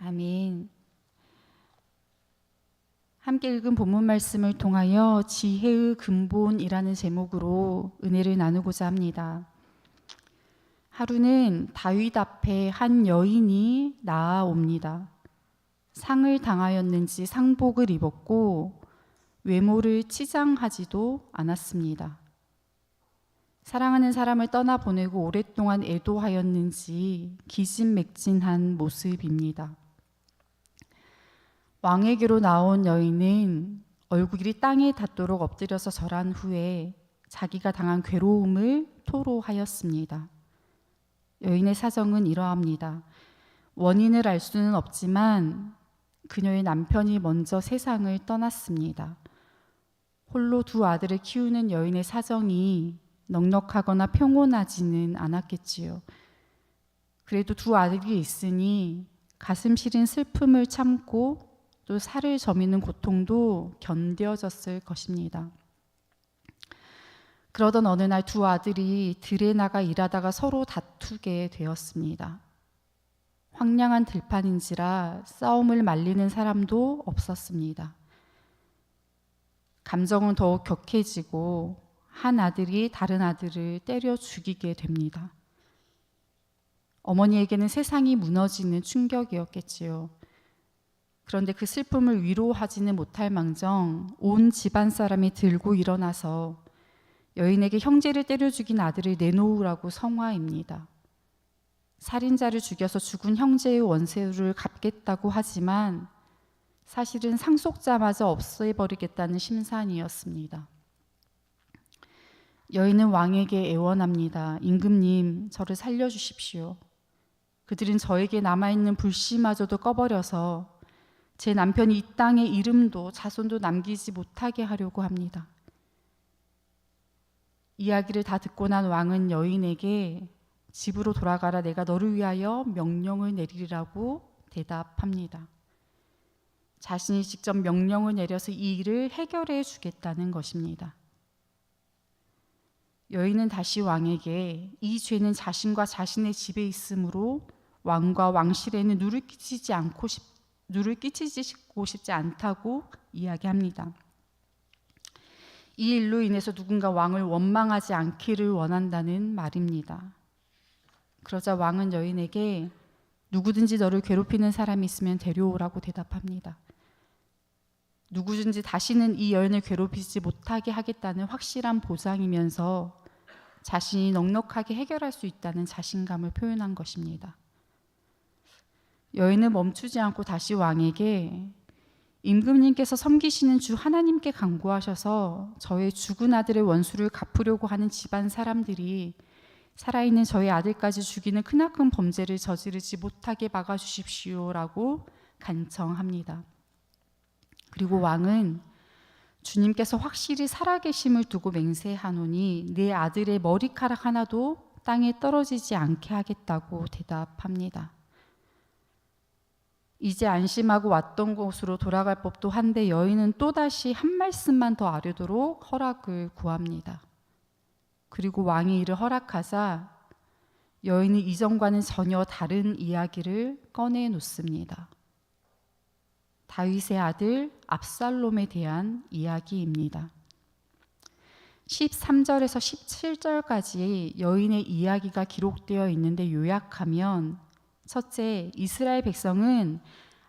아멘. 함께 읽은 본문 말씀을 통하여 지혜의 근본이라는 제목으로 은혜를 나누고자 합니다. 하루는 다윗 앞에 한 여인이 나아옵니다. 상을 당하였는지 상복을 입었고 외모를 치장하지도 않았습니다. 사랑하는 사람을 떠나보내고 오랫동안 애도하였는지 기진맥진한 모습입니다. 왕에게로 나온 여인은 얼굴이 땅에 닿도록 엎드려서 절한 후에 자기가 당한 괴로움을 토로하였습니다. 여인의 사정은 이러합니다. 원인을 알 수는 없지만 그녀의 남편이 먼저 세상을 떠났습니다. 홀로 두 아들을 키우는 여인의 사정이 넉넉하거나 평온하지는 않았겠지요. 그래도 두 아들이 있으니 가슴 시린 슬픔을 참고 또 살을 저미는 고통도 견뎌졌을 것입니다. 그러던 어느 날 두 아들이 들에 나가 일하다가 서로 다투게 되었습니다. 황량한 들판인지라 싸움을 말리는 사람도 없었습니다. 감정은 더욱 격해지고 한 아들이 다른 아들을 때려 죽이게 됩니다. 어머니에게는 세상이 무너지는 충격이었겠지요. 그런데 그 슬픔을 위로하지는 못할 망정 온 집안 사람이 들고 일어나서 여인에게 형제를 때려 죽인 아들을 내놓으라고 성화입니다. 살인자를 죽여서 죽은 형제의 원수를 갚겠다고 하지만 사실은 상속자마저 없애버리겠다는 심산이었습니다. 여인은 왕에게 애원합니다. 임금님, 저를 살려주십시오. 그들은 저에게 남아있는 불씨마저도 꺼버려서 제 남편이 이 땅에 이름도 자손도 남기지 못하게 하려고 합니다. 이야기를 다 듣고 난 왕은 여인에게 집으로 돌아가라, 내가 너를 위하여 명령을 내리리라고 대답합니다. 자신이 직접 명령을 내려서 이 일을 해결해 주겠다는 것입니다. 여인은 다시 왕에게 이 죄는 자신과 자신의 집에 있으므로 왕과 왕실에는 누를 끼치고 싶지 않다고 이야기합니다. 이 일로 인해서 누군가 왕을 원망하지 않기를 원한다는 말입니다. 그러자 왕은 여인에게 누구든지 너를 괴롭히는 사람이 있으면 데려오라고 대답합니다. 누구든지 다시는 이 여인을 괴롭히지 못하게 하겠다는 확실한 보장이면서 자신이 넉넉하게 해결할 수 있다는 자신감을 표현한 것입니다. 여인은 멈추지 않고 다시 왕에게 임금님께서 섬기시는 주 하나님께 간구하셔서 저의 죽은 아들의 원수를 갚으려고 하는 집안 사람들이 살아있는 저의 아들까지 죽이는 크나큰 범죄를 저지르지 못하게 막아주십시오라고 간청합니다. 그리고 왕은 주님께서 확실히 살아계심을 두고 맹세하노니 내 아들의 머리카락 하나도 땅에 떨어지지 않게 하겠다고 대답합니다. 이제 안심하고 왔던 곳으로 돌아갈 법도 한데 여인은 또다시 한 말씀만 더 아뢰도록 허락을 구합니다. 그리고 왕이 이를 허락하자 여인은 이전과는 전혀 다른 이야기를 꺼내 놓습니다. 다윗의 아들 압살롬에 대한 이야기입니다. 13절에서 17절까지 여인의 이야기가 기록되어 있는데 요약하면 첫째, 이스라엘 백성은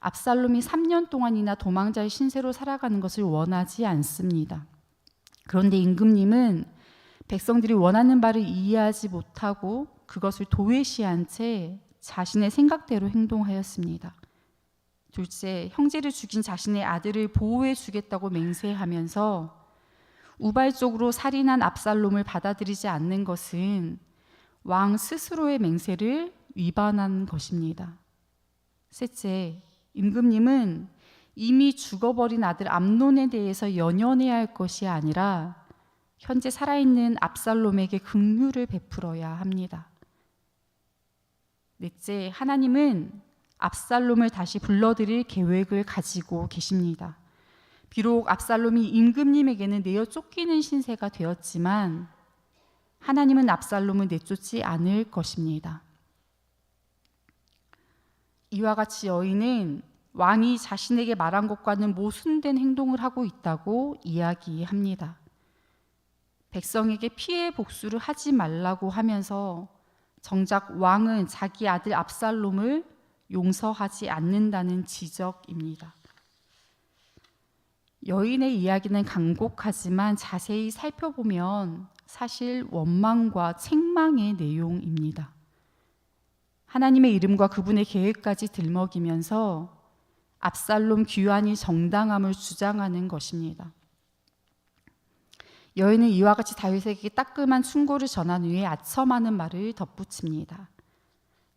압살롬이 3년 동안이나 도망자의 신세로 살아가는 것을 원하지 않습니다. 그런데 임금님은 백성들이 원하는 바를 이해하지 못하고 그것을 도외시한 채 자신의 생각대로 행동하였습니다. 둘째, 형제를 죽인 자신의 아들을 보호해 주겠다고 맹세하면서 우발적으로 살인한 압살롬을 받아들이지 않는 것은 왕 스스로의 맹세를 위반한 것입니다. 셋째, 임금님은 이미 죽어버린 아들 암논에 대해서 연연해야 할 것이 아니라 현재 살아있는 압살롬에게 긍휼을 베풀어야 합니다. 넷째, 하나님은 압살롬을 다시 불러들일 계획을 가지고 계십니다. 비록 압살롬이 임금님에게는 내어 쫓기는 신세가 되었지만 하나님은 압살롬을 내쫓지 않을 것입니다. 이와 같이 여인은 왕이 자신에게 말한 것과는 모순된 행동을 하고 있다고 이야기합니다. 백성에게 피해 복수를 하지 말라고 하면서 정작 왕은 자기 아들 압살롬을 용서하지 않는다는 지적입니다. 여인의 이야기는 간곡하지만 자세히 살펴보면 사실 원망과 책망의 내용입니다. 하나님의 이름과 그분의 계획까지 들먹이면서 압살롬 귀환이 정당함을 주장하는 것입니다. 여인은 이와 같이 다윗에게 따끔한 충고를 전한 후에 아첨하는 말을 덧붙입니다.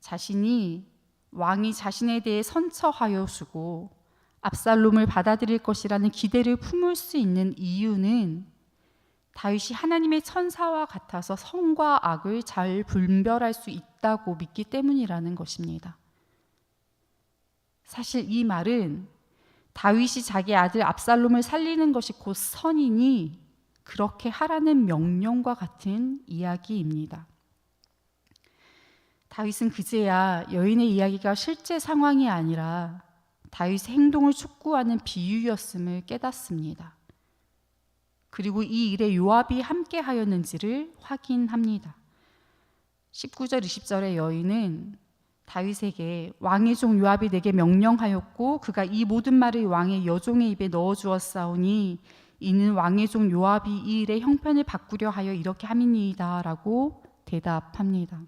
자신이 왕이 자신에 대해 선처하여 주고 압살롬을 받아들일 것이라는 기대를 품을 수 있는 이유는 다윗이 하나님의 천사와 같아서 선과 악을 잘 분별할 수 있다고 믿기 때문이라는 것입니다. 사실 이 말은 다윗이 자기 아들 압살롬을 살리는 것이 곧 선이니 그렇게 하라는 명령과 같은 이야기입니다. 다윗은 그제야 여인의 이야기가 실제 상황이 아니라 다윗의 행동을 촉구하는 비유였음을 깨닫습니다. 그리고 이 일에 요압이 함께 하였는지를 확인합니다. 19절 20절의 여인은 다윗에게 왕의 종 요압이 내게 명령하였고 그가 이 모든 말을 왕의 여종의 입에 넣어주었사오니 이는 왕의 종 요압이 이 일의 형편을 바꾸려 하여 이렇게 함이니이다 라고 대답합니다.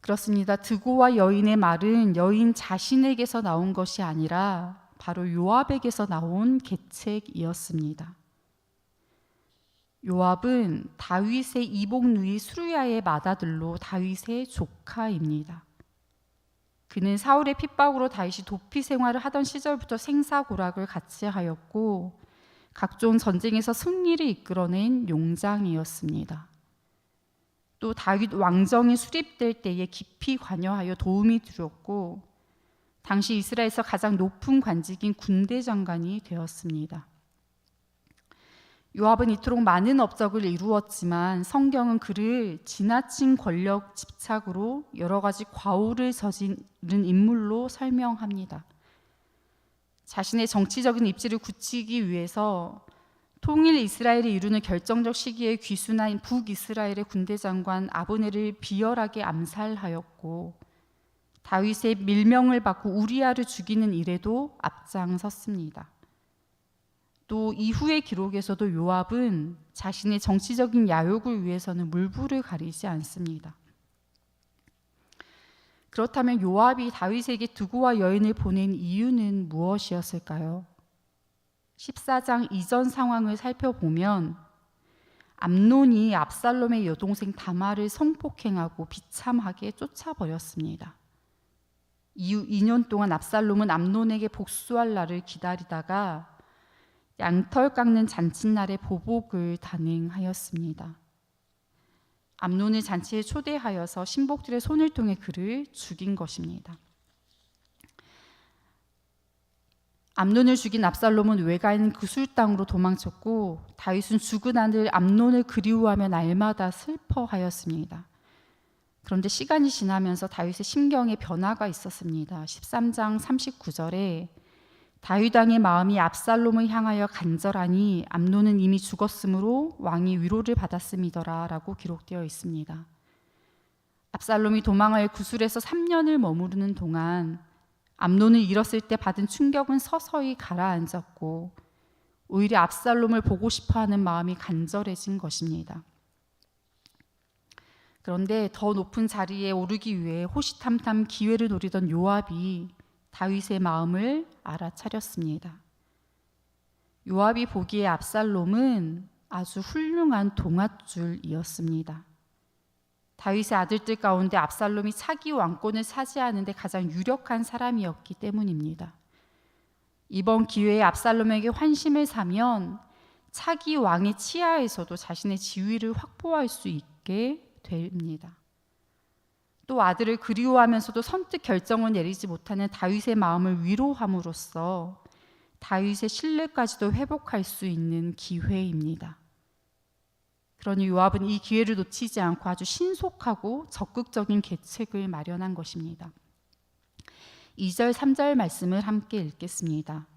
그렇습니다. 드고와 여인의 말은 여인 자신에게서 나온 것이 아니라 바로 요압에게서 나온 계책이었습니다. 요압은 다윗의 이복 누이 수르야의 맏아들로 다윗의 조카입니다. 그는 사울의 핍박으로 다윗이 도피 생활을 하던 시절부터 생사고락을 같이 하였고 각종 전쟁에서 승리를 이끌어낸 용장이었습니다. 또 다윗 왕정이 수립될 때에 깊이 관여하여 도움이 되었고 당시 이스라엘에서 가장 높은 관직인 군대 장관이 되었습니다. 요압은 이토록 많은 업적을 이루었지만 성경은 그를 지나친 권력 집착으로 여러 가지 과오를 저지른 인물로 설명합니다. 자신의 정치적인 입지를 굳히기 위해서 통일 이스라엘을 이루는 결정적 시기에 귀순한 북이스라엘의 군대 장관 아브넬을 비열하게 암살하였고 다윗의 밀명을 받고 우리아를 죽이는 일에도 앞장섰습니다. 또 이후의 기록에서도 요압은 자신의 정치적인 야욕을 위해서는 물불을 가리지 않습니다. 그렇다면 요압이 다윗에게 드고와 여인을 보낸 이유는 무엇이었을까요? 14장 이전 상황을 살펴보면 암논이 압살롬의 여동생 다말을 성폭행하고 비참하게 쫓아버렸습니다. 이후 2년 동안 압살롬은 암논에게 복수할 날을 기다리다가 양털 깎는 잔칫날에 보복을 단행하였습니다. 암논을 잔치에 초대하여서 신복들의 손을 통해 그를 죽인 것입니다. 암논을 죽인 압살롬은 외가인 그술 땅으로 도망쳤고 다윗은 죽은 아들 암논을 그리워하며 날마다 슬퍼하였습니다. 그런데 시간이 지나면서 다윗의 심경에 변화가 있었습니다. 13장 39절에 다윗 왕의 마음이 압살롬을 향하여 간절하니 암논은 이미 죽었으므로 왕이 위로를 받았음이더라 라고 기록되어 있습니다. 압살롬이 도망하여 구술에서 3년을 머무르는 동안 암논을 잃었을 때 받은 충격은 서서히 가라앉았고 오히려 압살롬을 보고 싶어하는 마음이 간절해진 것입니다. 그런데 더 높은 자리에 오르기 위해 호시탐탐 기회를 노리던 요압이 다윗의 마음을 알아차렸습니다. 요압이 보기에 압살롬은 아주 훌륭한 동아줄이었습니다. 다윗의 아들들 가운데 압살롬이 차기 왕권을 차지하는 데 가장 유력한 사람이었기 때문입니다. 이번 기회에 압살롬에게 환심을 사면 차기 왕의 치하에서도 자신의 지위를 확보할 수 있게 됩니다. 또 아들을 그리워하면서도 선뜻 결정을 내리지 못하는 다윗의 마음을 위로함으로써 다윗의 신뢰까지도 회복할 수 있는 기회입니다. 그러니 요압은 이 기회를 놓치지 않고 아주 신속하고 적극적인 계책을 마련한 것입니다. 2절, 3절 말씀을 함께 읽겠습니다.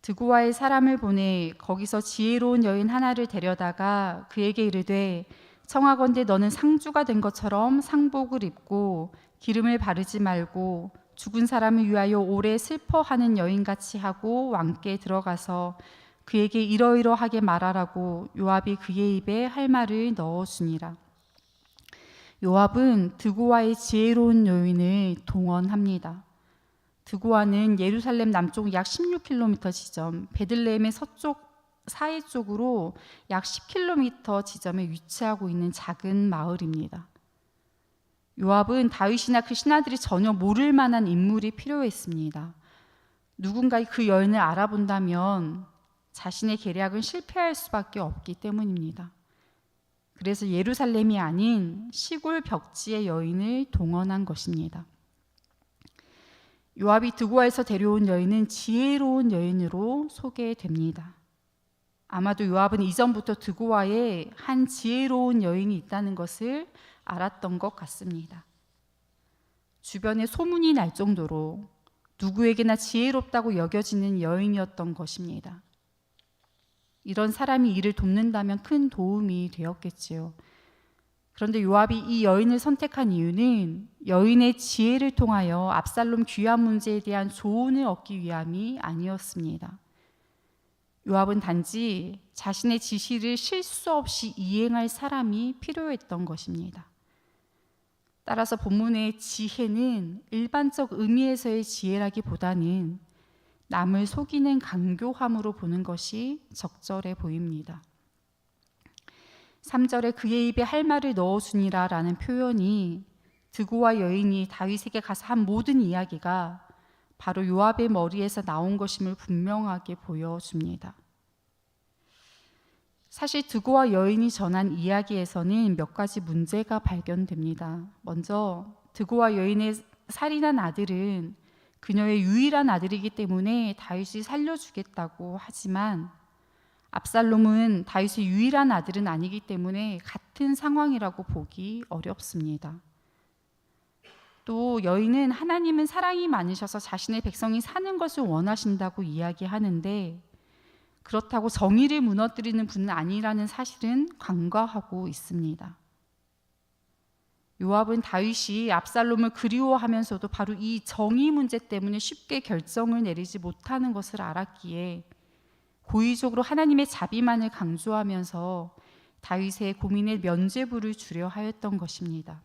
드고아의 사람을 보내 거기서 지혜로운 여인 하나를 데려다가 그에게 이르되 청하건대 너는 상주가 된 것처럼 상복을 입고 기름을 바르지 말고 죽은 사람을 위하여 오래 슬퍼하는 여인같이 하고 왕께 들어가서 그에게 이러이러하게 말하라고 요압이 그의 입에 할 말을 넣어주니라. 요압은 드고아의 지혜로운 여인을 동원합니다. 드고아는 예루살렘 남쪽 약 16km 지점, 베들레헴의 서쪽 사해 쪽으로 약 10km 지점에 위치하고 있는 작은 마을입니다. 요압은 다윗이나 그 신하들이 전혀 모를 만한 인물이 필요했습니다. 누군가 그 여인을 알아본다면 자신의 계략은 실패할 수밖에 없기 때문입니다. 그래서 예루살렘이 아닌 시골 벽지의 여인을 동원한 것입니다. 요압이 드고아에서 데려온 여인은 지혜로운 여인으로 소개됩니다. 아마도 요압은 이전부터 드고아에 한 지혜로운 여인이 있다는 것을 알았던 것 같습니다. 주변에 소문이 날 정도로 누구에게나 지혜롭다고 여겨지는 여인이었던 것입니다. 이런 사람이 이를 돕는다면 큰 도움이 되었겠지요. 그런데 요압이 이 여인을 선택한 이유는 여인의 지혜를 통하여 압살롬 귀환 문제에 대한 조언을 얻기 위함이 아니었습니다. 요압은 단지 자신의 지시를 실수 없이 이행할 사람이 필요했던 것입니다. 따라서 본문의 지혜는 일반적 의미에서의 지혜라기보다는 남을 속이는 강교함으로 보는 것이 적절해 보입니다. 3절에 그의 입에 할 말을 넣어주니라 라는 표현이 드고아 여인이 다윗에게 가서 한 모든 이야기가 바로 요압의 머리에서 나온 것임을 분명하게 보여줍니다. 사실 드고아 여인이 전한 이야기에서는 몇 가지 문제가 발견됩니다. 먼저 드고아 여인의 살인한 아들은 그녀의 유일한 아들이기 때문에 다윗이 살려주겠다고 하지만 압살롬은 다윗의 유일한 아들은 아니기 때문에 같은 상황이라고 보기 어렵습니다. 또 여인은 하나님은 사랑이 많으셔서 자신의 백성이 사는 것을 원하신다고 이야기하는데 그렇다고 정의를 무너뜨리는 분은 아니라는 사실은 간과하고 있습니다. 요압은 다윗이 압살롬을 그리워하면서도 바로 이 정의 문제 때문에 쉽게 결정을 내리지 못하는 것을 알았기에 고의적으로 하나님의 자비만을 강조하면서 다윗의 고민에 면죄부를 주려 하였던 것입니다.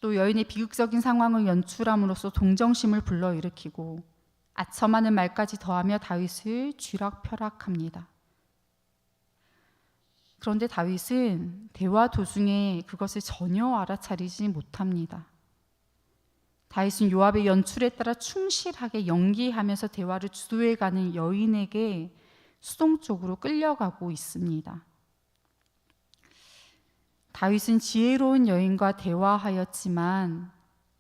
또 여인의 비극적인 상황을 연출함으로써 동정심을 불러일으키고 아첨하는 말까지 더하며 다윗을 쥐락펴락합니다. 그런데 다윗은 대화 도중에 그것을 전혀 알아차리지 못합니다. 다윗은 요압의 연출에 따라 충실하게 연기하면서 대화를 주도해가는 여인에게 수동적으로 끌려가고 있습니다. 다윗은 지혜로운 여인과 대화하였지만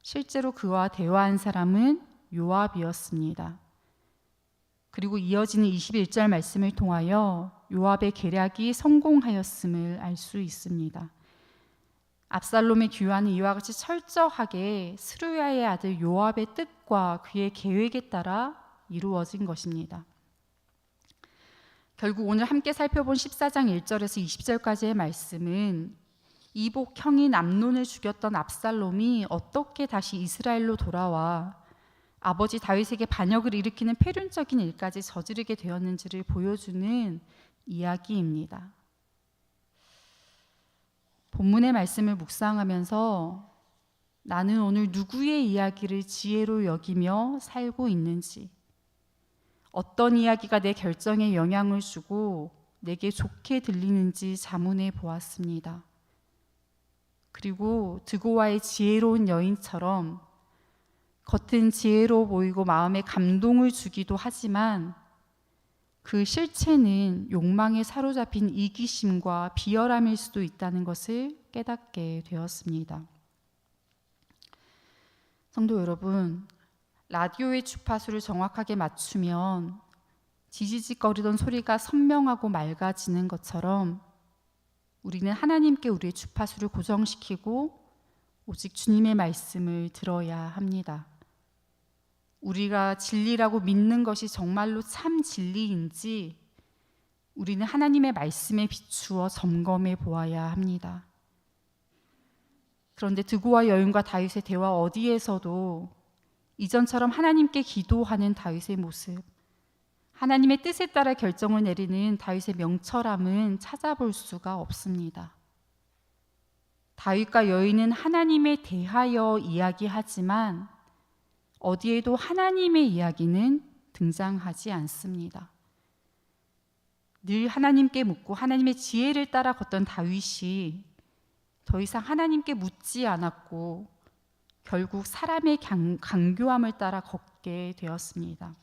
실제로 그와 대화한 사람은 요압이었습니다. 그리고 이어지는 21절 말씀을 통하여 요압의 계략이 성공하였음을 알 수 있습니다. 압살롬의 귀환은 이와 같이 철저하게 스루야의 아들 요압의 뜻과 그의 계획에 따라 이루어진 것입니다. 결국 오늘 함께 살펴본 14장 1절에서 20절까지의 말씀은 이복 형인 암논을 죽였던 압살롬이 어떻게 다시 이스라엘로 돌아와 아버지 다윗에게 반역을 일으키는 패륜적인 일까지 저지르게 되었는지를 보여주는 이야기입니다. 본문의 말씀을 묵상하면서 나는 오늘 누구의 이야기를 지혜로 여기며 살고 있는지, 어떤 이야기가 내 결정에 영향을 주고 내게 좋게 들리는지 자문해 보았습니다. 그리고 드고아의 지혜로운 여인처럼 겉은 지혜로워 보이고 마음에 감동을 주기도 하지만 그 실체는 욕망에 사로잡힌 이기심과 비열함일 수도 있다는 것을 깨닫게 되었습니다. 성도 여러분, 라디오의 주파수를 정확하게 맞추면 지지직거리던 소리가 선명하고 맑아지는 것처럼 우리는 하나님께 우리의 주파수를 고정시키고 오직 주님의 말씀을 들어야 합니다. 우리가 진리라고 믿는 것이 정말로 참 진리인지 우리는 하나님의 말씀에 비추어 점검해 보아야 합니다. 그런데 드고와 여인과 다윗의 대화 어디에서도 이전처럼 하나님께 기도하는 다윗의 모습, 하나님의 뜻에 따라 결정을 내리는 다윗의 명철함은 찾아볼 수가 없습니다. 다윗과 여인은 하나님에 대하여 이야기하지만 어디에도 하나님의 이야기는 등장하지 않습니다. 늘 하나님께 묻고 하나님의 지혜를 따라 걷던 다윗이 더 이상 하나님께 묻지 않았고 결국 사람의 강교함을 따라 걷게 되었습니다.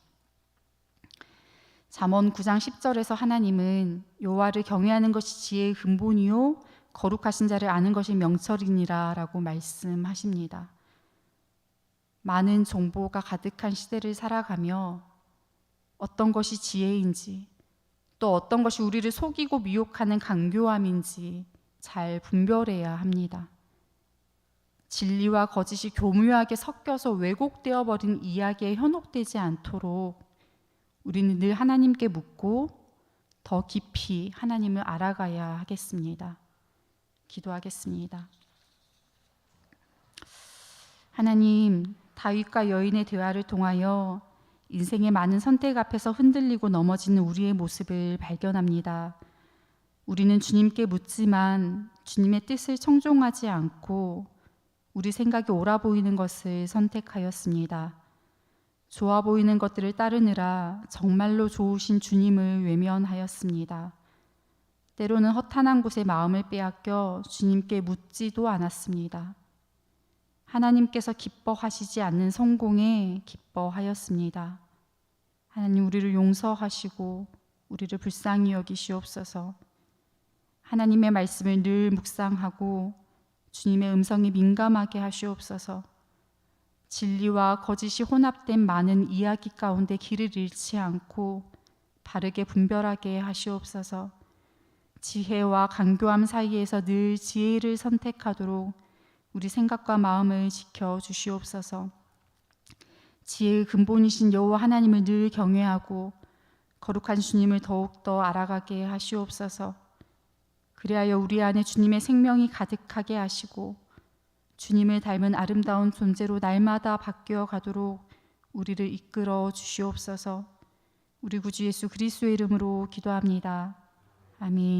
잠언 9장 10절에서 하나님은 여호와를 경외하는 것이 지혜의 근본이요 거룩하신 자를 아는 것이 명철이니라 라고 말씀하십니다. 많은 정보가 가득한 시대를 살아가며 어떤 것이 지혜인지 또 어떤 것이 우리를 속이고 미혹하는 강교함인지 잘 분별해야 합니다. 진리와 거짓이 교묘하게 섞여서 왜곡되어 버린 이야기에 현혹되지 않도록 우리는 늘 하나님께 묻고 더 깊이 하나님을 알아가야 하겠습니다. 기도하겠습니다. 하나님, 다윗과 여인의 대화를 통하여 인생의 많은 선택 앞에서 흔들리고 넘어지는 우리의 모습을 발견합니다. 우리는 주님께 묻지만 주님의 뜻을 청종하지 않고 우리 생각이 옳아 보이는 것을 선택하였습니다. 좋아 보이는 것들을 따르느라 정말로 좋으신 주님을 외면하였습니다. 때로는 허탄한 곳에 마음을 빼앗겨 주님께 묻지도 않았습니다. 하나님께서 기뻐하시지 않는 성공에 기뻐하였습니다. 하나님, 우리를 용서하시고 우리를 불쌍히 여기시옵소서. 하나님의 말씀을 늘 묵상하고 주님의 음성에 민감하게 하시옵소서. 진리와 거짓이 혼합된 많은 이야기 가운데 길을 잃지 않고 바르게 분별하게 하시옵소서. 지혜와 강교함 사이에서 늘 지혜를 선택하도록 우리 생각과 마음을 지켜 주시옵소서. 지혜의 근본이신 여호와 하나님을 늘 경외하고 거룩한 주님을 더욱더 알아가게 하시옵소서. 그리하여 우리 안에 주님의 생명이 가득하게 하시고 주님을 닮은 아름다운 존재로 날마다 바뀌어 가도록 우리를 이끌어 주시옵소서. 우리 구주 예수 그리스도의 이름으로 기도합니다. 아멘.